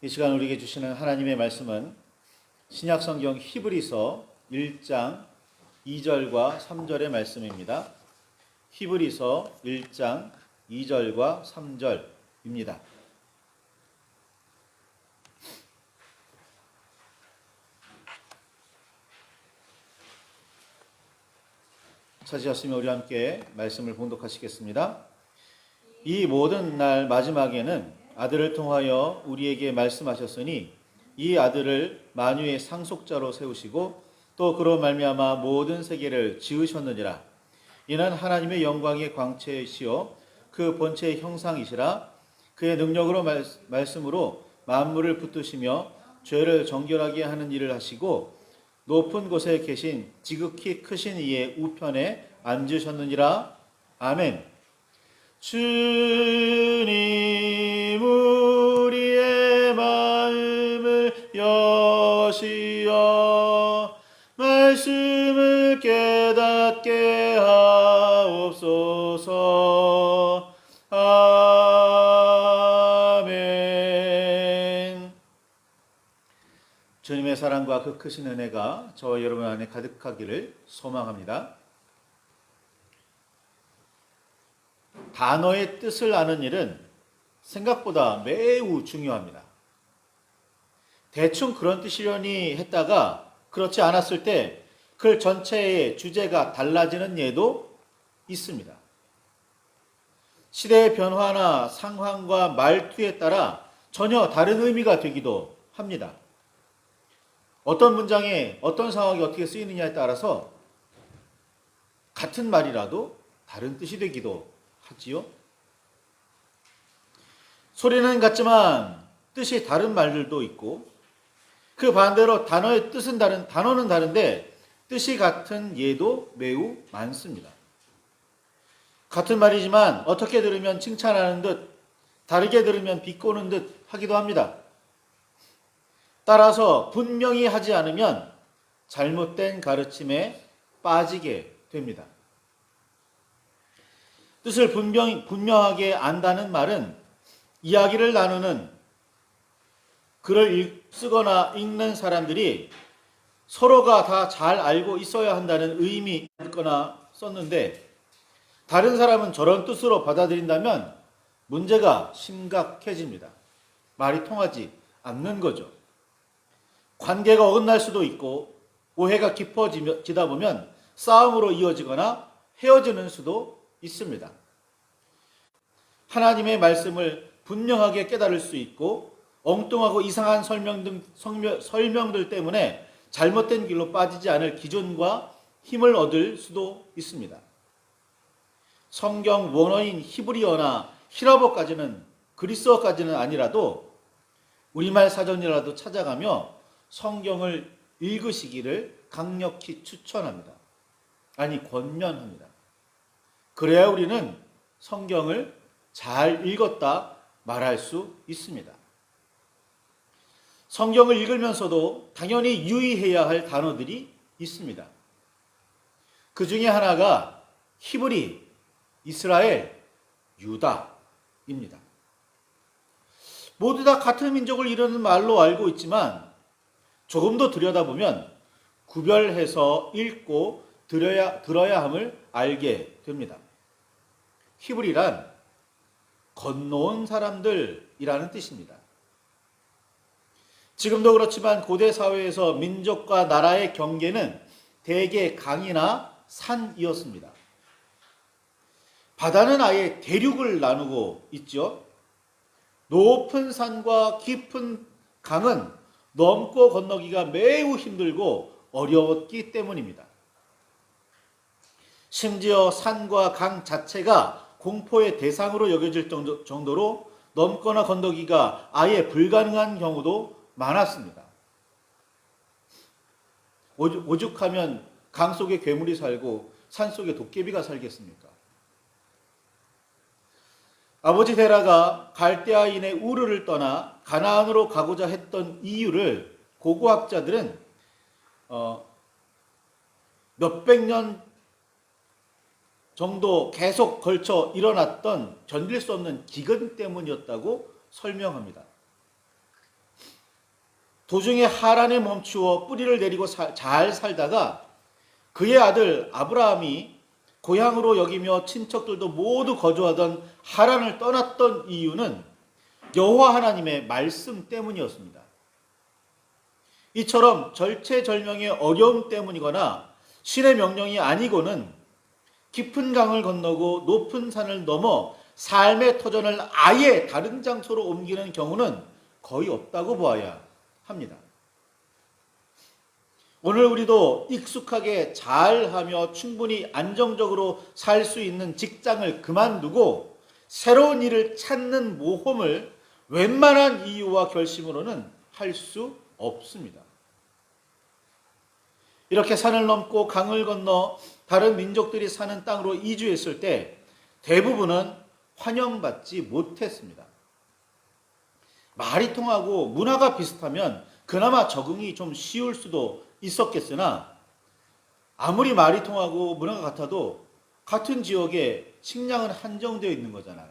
이 시간 우리에게 주시는 하나님의 말씀은 신약성경 히브리서 1장 2절과 3절의 말씀입니다. 히브리서 1장 2절과 3절입니다. 찾으셨으면 우리 함께 말씀을 봉독하시겠습니다. 이 모든 날 마지막에는 아들을 통하여 우리에게 말씀하셨으니 이 아들을 만유의 상속자로 세우시고 또 그로 말미암아 모든 세계를 지으셨느니라. 이는 하나님의 영광의 광채이시요 그 본체의 형상이시라. 그의 능력으로 말씀으로 만물을 붙드시며 죄를 정결하게 하는 일을 하시고 높은 곳에 계신 지극히 크신 이의 우편에 앉으셨느니라. 아멘. 주님 우리의 마음을 여시어 말씀을 깨닫게 하옵소서. 아멘. 주님의 사랑과 그 크신 은혜가 저와 여러분 안에 가득하기를 소망합니다. 단어의 뜻을 아는 일은 생각보다 매우 중요합니다. 대충 그런 뜻이려니 했다가 그렇지 않았을 때 글 전체의 주제가 달라지는 예도 있습니다. 시대의 변화나 상황과 말투에 따라 전혀 다른 의미가 되기도 합니다. 어떤 문장에 어떤 상황이 어떻게 쓰이느냐에 따라서 같은 말이라도 다른 뜻이 되기도 하지요. 소리는 같지만 뜻이 다른 말들도 있고 그 반대로 단어의 뜻은 단어는 다른데 뜻이 같은 예도 매우 많습니다. 같은 말이지만 어떻게 들으면 칭찬하는 듯 다르게 들으면 비꼬는 듯 하기도 합니다. 따라서 분명히 하지 않으면 잘못된 가르침에 빠지게 됩니다. 뜻을 분명하게 안다는 말은 이야기를 나누는 글을 쓰거나 읽는 사람들이 서로가 다 잘 알고 있어야 한다는 의미거나 썼는데 다른 사람은 저런 뜻으로 받아들인다면 문제가 심각해집니다. 말이 통하지 않는 거죠. 관계가 어긋날 수도 있고 오해가 깊어지다 보면 싸움으로 이어지거나 헤어지는 수도 있습니다. 하나님의 말씀을 분명하게 깨달을 수 있고 엉뚱하고 이상한 설명들 때문에 잘못된 길로 빠지지 않을 기준과 힘을 얻을 수도 있습니다. 성경 원어인 히브리어나 히라보까지는 그리스어까지는 아니라도 우리말 사전이라도 찾아가며 성경을 읽으시기를 강력히 추천합니다. 아니 권면합니다. 그래야 우리는 성경을 잘 읽었다 말할 수 있습니다. 성경을 읽으면서도 당연히 유의해야 할 단어들이 있습니다. 그 중에 하나가 히브리, 이스라엘, 유다입니다. 모두 다 같은 민족을 이루는 말로 알고 있지만 조금 더 들여다보면 구별해서 읽고 들어야 함을 알게 됩니다. 히브리란 건너온 사람들이라는 뜻입니다. 지금도 그렇지만 고대 사회에서 민족과 나라의 경계는 대개 강이나 산이었습니다. 바다는 아예 대륙을 나누고 있죠. 높은 산과 깊은 강은 넘고 건너기가 매우 힘들고 어려웠기 때문입니다. 심지어 산과 강 자체가 공포의 대상으로 여겨질 정도로 넘거나 건너기가 아예 불가능한 경우도 많았습니다. 오죽하면 강 속에 괴물이 살고 산 속에 도깨비가 살겠습니까? 아버지 테라가 갈대아인의 우르를 떠나 가나안으로 가고자 했던 이유를 고고학자들은 몇백 년 정도 계속 걸쳐 일어났던 견딜 수 없는 기근 때문이었다고 설명합니다. 도중에 하란에 멈추어 뿌리를 내리고 잘 살다가 그의 아들 아브라함이 고향으로 여기며 친척들도 모두 거주하던 하란을 떠났던 이유는 여호와 하나님의 말씀 때문이었습니다. 이처럼 절체절명의 어려움 때문이거나 신의 명령이 아니고는 깊은 강을 건너고 높은 산을 넘어 삶의 터전을 아예 다른 장소로 옮기는 경우는 거의 없다고 보아야 합니다. 오늘 우리도 익숙하게 잘하며 충분히 안정적으로 살 수 있는 직장을 그만두고 새로운 일을 찾는 모험을 웬만한 이유와 결심으로는 할 수 없습니다. 이렇게 산을 넘고 강을 건너 다른 민족들이 사는 땅으로 이주했을 때 대부분은 환영받지 못했습니다. 말이 통하고 문화가 비슷하면 그나마 적응이 좀 쉬울 수도 있었겠으나 아무리 말이 통하고 문화가 같아도 같은 지역에 식량은 한정되어 있는 거잖아요.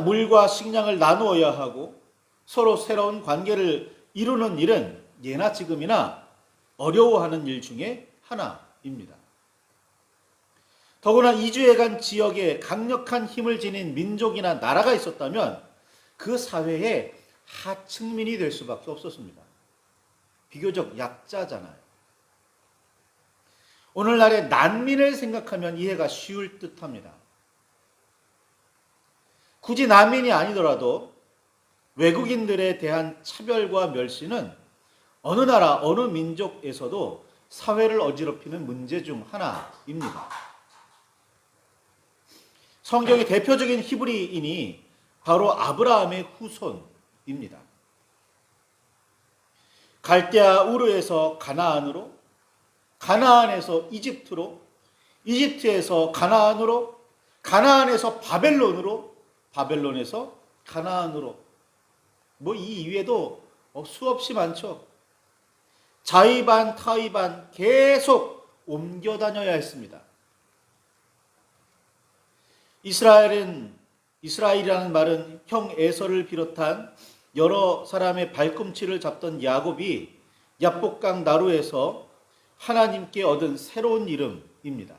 물과 식량을 나누어야 하고 서로 새로운 관계를 이루는 일은 예나 지금이나 어려워하는 일 중에 하나입니다. 더구나 이주해간 지역에 강력한 힘을 지닌 민족이나 나라가 있었다면 그 사회의 하층민이 될 수밖에 없었습니다. 비교적 약자잖아요. 오늘날의 난민을 생각하면 이해가 쉬울 듯합니다. 굳이 난민이 아니더라도 외국인들에 대한 차별과 멸시는 어느 나라, 어느 민족에서도 사회를 어지럽히는 문제 중 하나입니다. 성경의 대표적인 히브리인이 바로 아브라함의 후손입니다. 갈대아 우르에서 가나안으로, 가나안에서 이집트로, 이집트에서 가나안으로, 가나안에서 바벨론으로, 바벨론에서 가나안으로, 이 이외에도 수없이 많죠. 자의반 타의반 계속 옮겨 다녀야 했습니다. 이스라엘이라는 말은 형 에서를 비롯한 여러 사람의 발꿈치를 잡던 야곱이 야복강 나루에서 하나님께 얻은 새로운 이름입니다.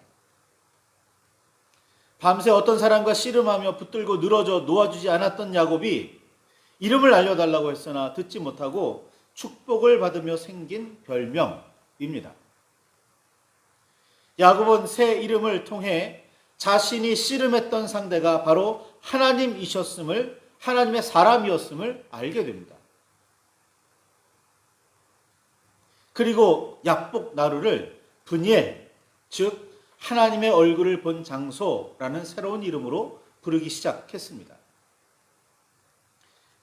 밤새 어떤 사람과 씨름하며 붙들고 늘어져 놓아주지 않았던 야곱이 이름을 알려달라고 했으나 듣지 못하고 축복을 받으며 생긴 별명입니다. 야곱은 새 이름을 통해 자신이 씨름했던 상대가 바로 하나님이셨음을, 하나님의 사람이었음을 알게 됩니다. 그리고 야복 나루를 브니엘, 즉 하나님의 얼굴을 본 장소라는 새로운 이름으로 부르기 시작했습니다.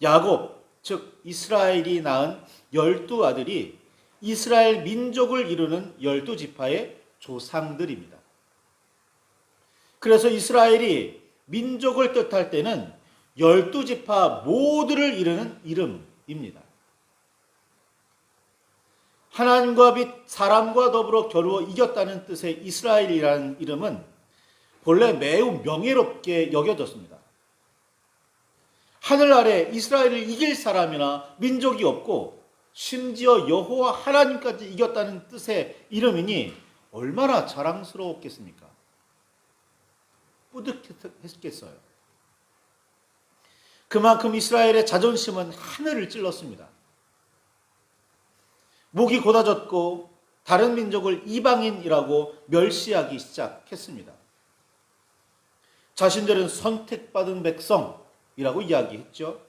야곱, 즉 이스라엘이 낳은 12아들이 이스라엘 민족을 이루는 12지파의 조상들입니다. 그래서 이스라엘이 민족을 뜻할 때는 12지파 모두를 이루는 이름입니다. 하나님과 및 사람과 더불어 겨루어 이겼다는 뜻의 이스라엘이라는 이름은 본래 매우 명예롭게 여겨졌습니다. 하늘 아래 이스라엘을 이길 사람이나 민족이 없고 심지어 여호와 하나님까지 이겼다는 뜻의 이름이니 얼마나 자랑스러웠겠습니까? 뿌듯했겠어요. 그만큼 이스라엘의 자존심은 하늘을 찔렀습니다. 목이 곧아졌고 다른 민족을 이방인이라고 멸시하기 시작했습니다. 자신들은 선택받은 백성이라고 이야기했죠.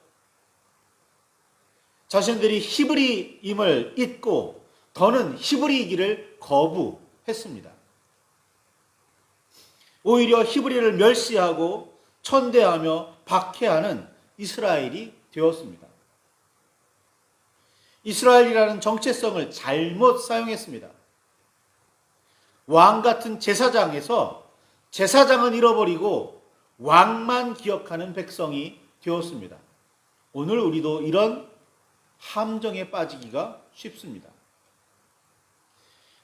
자신들이 히브리임을 잊고 더는 히브리이기를 거부했습니다. 오히려 히브리를 멸시하고 천대하며 박해하는 이스라엘이 되었습니다. 이스라엘이라는 정체성을 잘못 사용했습니다. 왕 같은 제사장에서 제사장은 잃어버리고 왕만 기억하는 백성이 되었습니다. 오늘 우리도 이런 함정에 빠지기가 쉽습니다.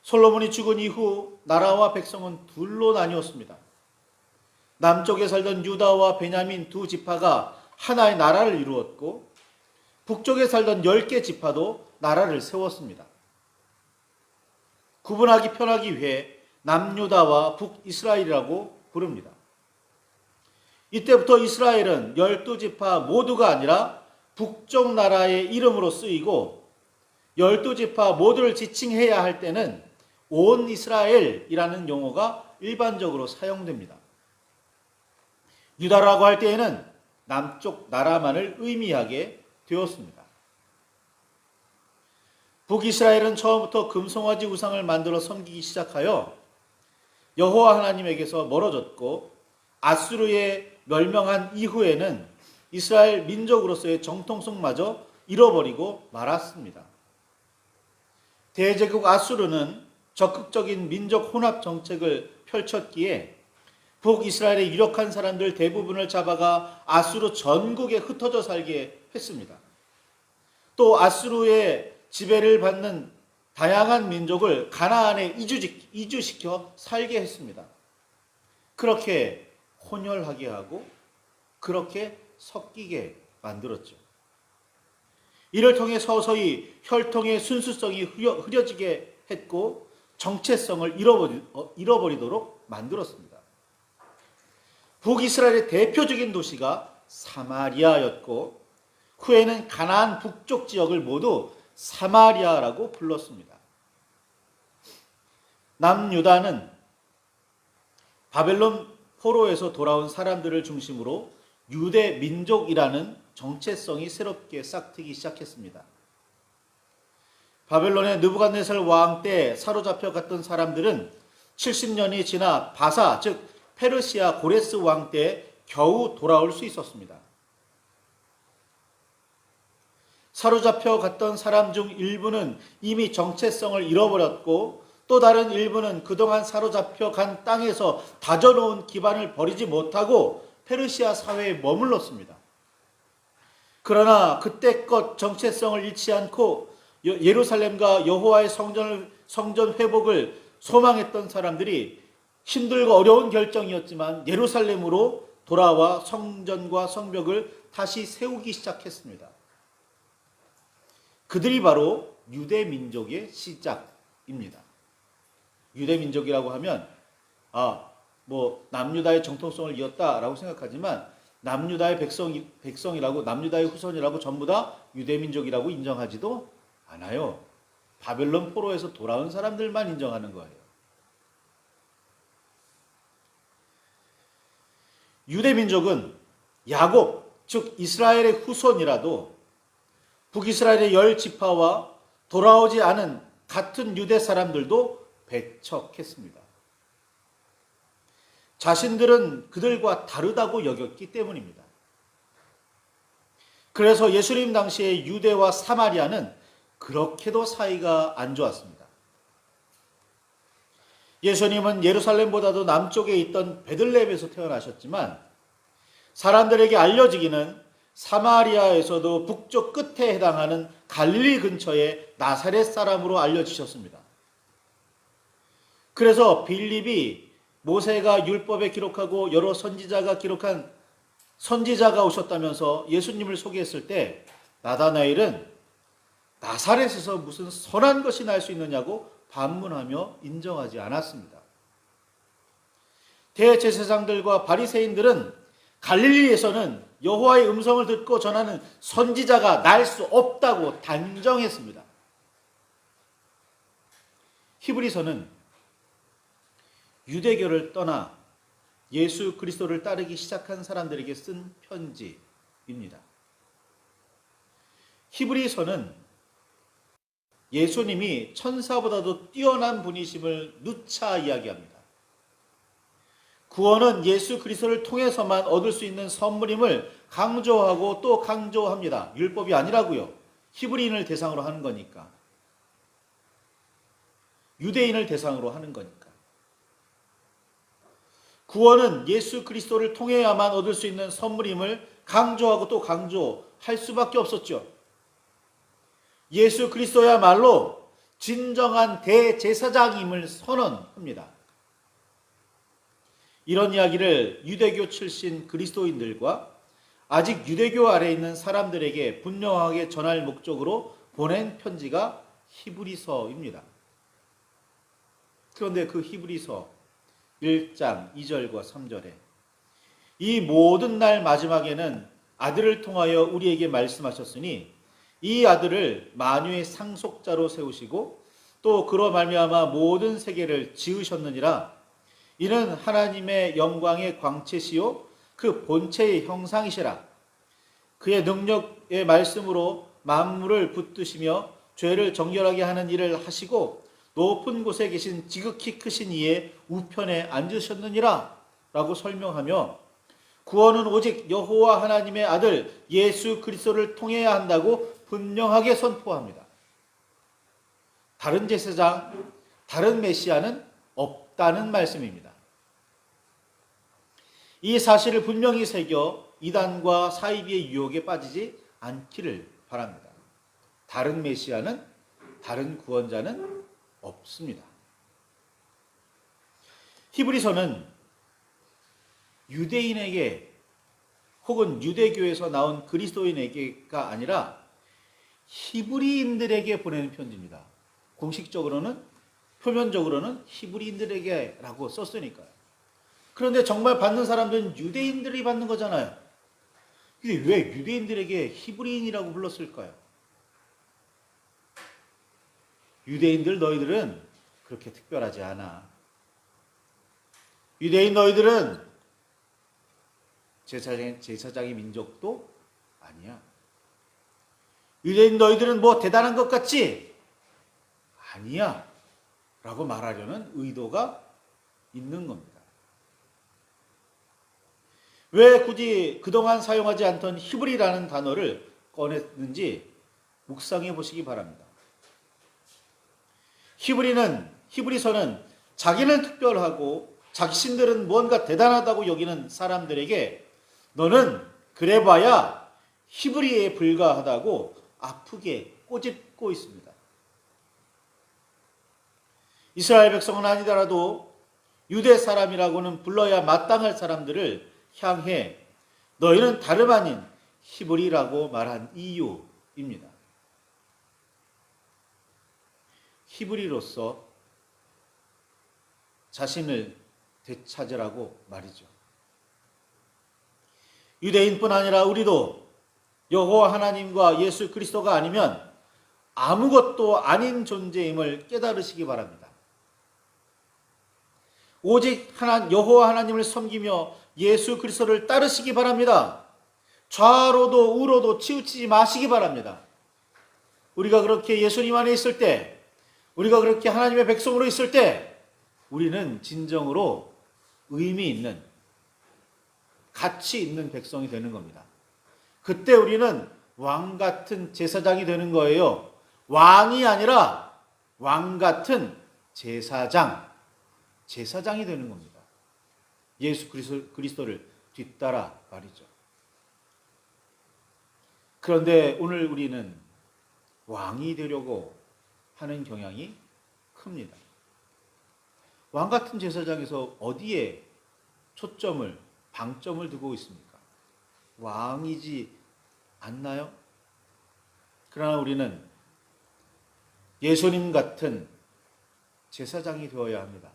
솔로몬이 죽은 이후 나라와 백성은 둘로 나뉘었습니다. 남쪽에 살던 유다와 베냐민 두 지파가 하나의 나라를 이루었고 북쪽에 살던 10개 지파도 나라를 세웠습니다. 구분하기 편하기 위해 남유다와 북이스라엘이라고 부릅니다. 이때부터 이스라엘은 12지파 모두가 아니라 북쪽 나라의 이름으로 쓰이고 12지파 모두를 지칭해야 할 때는 온 이스라엘이라는 용어가 일반적으로 사용됩니다. 유다라고 할 때에는 남쪽 나라만을 의미하게 되었습니다. 북이스라엘은 처음부터 금송아지 우상을 만들어 섬기기 시작하여 여호와 하나님에게서 멀어졌고 아수르에 멸명한 이후에는 이스라엘 민족으로서의 정통성마저 잃어버리고 말았습니다. 대제국 아수르는 적극적인 민족 혼합 정책을 펼쳤기에 북이스라엘의 유력한 사람들 대부분을 잡아가 아수르 전국에 흩어져 살게 했습니다. 또 아수르의 지배를 받는 다양한 민족을 가나안에 이주시켜 살게 했습니다. 그렇게 혼혈하게 하고 그렇게 섞이게 만들었죠. 이를 통해 서서히 혈통의 순수성이 흐려지게 했고 정체성을 잃어버리도록 만들었습니다. 북이스라엘의 대표적인 도시가 사마리아였고 후에는 가나안 북쪽 지역을 모두 사마리아라고 불렀습니다. 남유다는 바벨론 포로에서 돌아온 사람들을 중심으로 유대 민족이라는 정체성이 새롭게 싹트기 시작했습니다. 바벨론의 느부갓네살 왕 때 사로잡혀 갔던 사람들은 70년이 지나 바사, 즉 페르시아 고레스 왕 때 겨우 돌아올 수 있었습니다. 사로잡혀 갔던 사람 중 일부는 이미 정체성을 잃어버렸고 또 다른 일부는 그동안 사로잡혀 간 땅에서 다져놓은 기반을 버리지 못하고 페르시아 사회에 머물렀습니다. 그러나 그때껏 정체성을 잃지 않고 예루살렘과 여호와의 성전 회복을 소망했던 사람들이 힘들고 어려운 결정이었지만 예루살렘으로 돌아와 성전과 성벽을 다시 세우기 시작했습니다. 그들이 바로 유대 민족의 시작입니다. 유대 민족이라고 하면 남유다의 정통성을 이었다라고 생각하지만 남유다의 백성이라고 남유다의 후손이라고 전부 다 유대 민족이라고 인정하지도 않아요. 바벨론 포로에서 돌아온 사람들만 인정하는 거예요. 유대 민족은 야곱, 즉 이스라엘의 후손이라도 북이스라엘의 10지파와 돌아오지 않은 같은 유대 사람들도 배척했습니다. 자신들은 그들과 다르다고 여겼기 때문입니다. 그래서 예수님 당시에 유대와 사마리아는 그렇게도 사이가 안 좋았습니다. 예수님은 예루살렘보다도 남쪽에 있던 베들레헴에서 태어나셨지만 사람들에게 알려지기는 사마리아에서도 북쪽 끝에 해당하는 갈릴리 근처의 나사렛 사람으로 알려지셨습니다. 그래서 빌립이 모세가 율법에 기록하고 여러 선지자가 기록한 선지자가 오셨다면서 예수님을 소개했을 때 나다나엘은 나사렛에서 무슨 선한 것이 날 수 있느냐고 반문하며 인정하지 않았습니다. 대제사장들과 바리새인들은 갈릴리에서는 여호와의 음성을 듣고 전하는 선지자가 날 수 없다고 단정했습니다. 히브리서는 유대교를 떠나 예수 그리스도를 따르기 시작한 사람들에게 쓴 편지입니다. 히브리서는 예수님이 천사보다도 뛰어난 분이심을 누차 이야기합니다. 구원은 예수 그리스도를 통해서만 얻을 수 있는 선물임을 강조하고 또 강조합니다. 율법이 아니라고요. 히브리인을 대상으로 하는 거니까. 유대인을 대상으로 하는 거니까. 구원은 예수 그리스도를 통해야만 얻을 수 있는 선물임을 강조하고 또 강조할 수밖에 없었죠. 예수 그리스도야말로 진정한 대제사장임을 선언합니다. 이런 이야기를 유대교 출신 그리스도인들과 아직 유대교 아래에 있는 사람들에게 분명하게 전할 목적으로 보낸 편지가 히브리서입니다. 그런데 그 히브리서 1장 2절과 3절에 이 모든 날 마지막에는 아들을 통하여 우리에게 말씀하셨으니 이 아들을 만유의 상속자로 세우시고 또 그로 말미암아 모든 세계를 지으셨느니라. 이는 하나님의 영광의 광채시요 그 본체의 형상이시라. 그의 능력의 말씀으로 만물을 붙드시며 죄를 정결하게 하는 일을 하시고 높은 곳에 계신 지극히 크신 이의 우편에 앉으셨느니라 라고 설명하며 구원은 오직 여호와 하나님의 아들 예수 그리스도를 통해야 한다고 분명하게 선포합니다. 다른 제사장, 다른 메시아는 없다는 말씀입니다. 이 사실을 분명히 새겨 이단과 사이비의 유혹에 빠지지 않기를 바랍니다. 다른 메시아는, 다른 구원자는 없습니다. 히브리서는 유대인에게 혹은 유대교에서 나온 그리스도인에게가 아니라 히브리인들에게 보내는 편지입니다. 공식적으로는, 표면적으로는 히브리인들에게라고 썼으니까요. 그런데 정말 받는 사람들은 유대인들이 받는 거잖아요. 근데 왜 유대인들에게 히브리인이라고 불렀을까요? 유대인들 너희들은 그렇게 특별하지 않아. 유대인 너희들은 제사장의 민족도 아니야. 유대인 너희들은 뭐 대단한 것 같지? 아니야. 라고 말하려는 의도가 있는 겁니다. 왜 굳이 그동안 사용하지 않던 히브리라는 단어를 꺼냈는지 묵상해 보시기 바랍니다. 히브리서는 자기는 특별하고 자신들은 뭔가 대단하다고 여기는 사람들에게 너는 그래봐야 히브리에 불과하다고 아프게 꼬집고 있습니다. 이스라엘 백성은 아니더라도 유대 사람이라고는 불러야 마땅할 사람들을 향해 너희는 다름 아닌 히브리라고 말한 이유입니다. 히브리로서 자신을 되찾으라고 말이죠. 유대인뿐 아니라 우리도 여호와 하나님과 예수 그리스도가 아니면 아무것도 아닌 존재임을 깨달으시기 바랍니다. 오직 여호와 하나님을 섬기며 예수 그리스도를 따르시기 바랍니다. 좌로도 우로도 치우치지 마시기 바랍니다. 우리가 그렇게 예수님 안에 있을 때, 우리가 그렇게 하나님의 백성으로 있을 때 우리는 진정으로 의미 있는, 가치 있는 백성이 되는 겁니다. 그때 우리는 왕 같은 제사장이 되는 거예요. 왕이 아니라 왕 같은 제사장이 되는 겁니다. 예수 그리스도를 뒤따라 말이죠. 그런데 오늘 우리는 왕이 되려고 하는 경향이 큽니다. 왕 같은 제사장에서 어디에 방점을 두고 있습니까? 왕이지 않나요? 그러나 우리는 예수님 같은 제사장이 되어야 합니다.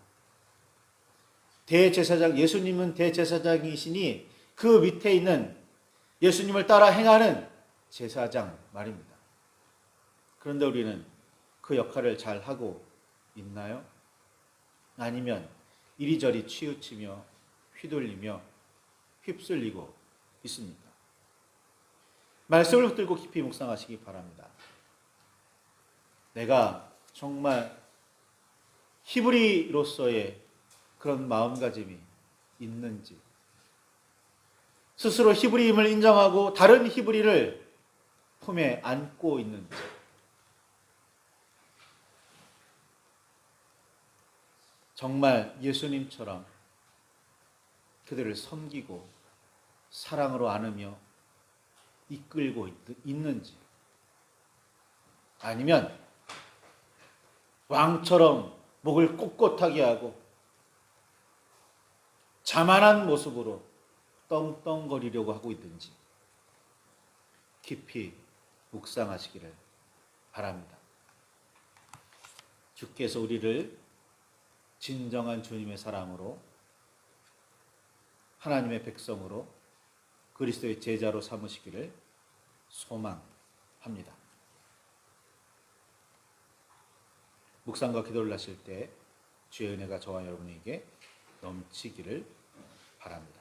예수님은 대제사장이시니 그 밑에 있는 예수님을 따라 행하는 제사장 말입니다. 그런데 우리는 그 역할을 잘 하고 있나요? 아니면 이리저리 치우치며 휘둘리며 휩쓸리고 있습니까? 말씀을 붙들고 깊이 묵상하시기 바랍니다. 내가 정말 히브리로서의 그런 마음가짐이 있는지, 스스로 히브리임을 인정하고 다른 히브리를 품에 안고 있는지, 정말 예수님처럼 그들을 섬기고 사랑으로 안으며 이끌고 있는지, 아니면 왕처럼 목을 꼿꼿하게 하고 자만한 모습으로 떵떵거리려고 하고 있든지, 깊이 묵상하시기를 바랍니다. 주께서 우리를 진정한 주님의 사랑으로 하나님의 백성으로 그리스도의 제자로 삼으시기를 소망합니다. 묵상과 기도를 하실 때 주의 은혜가 저와 여러분에게 넘치기를 바랍니다.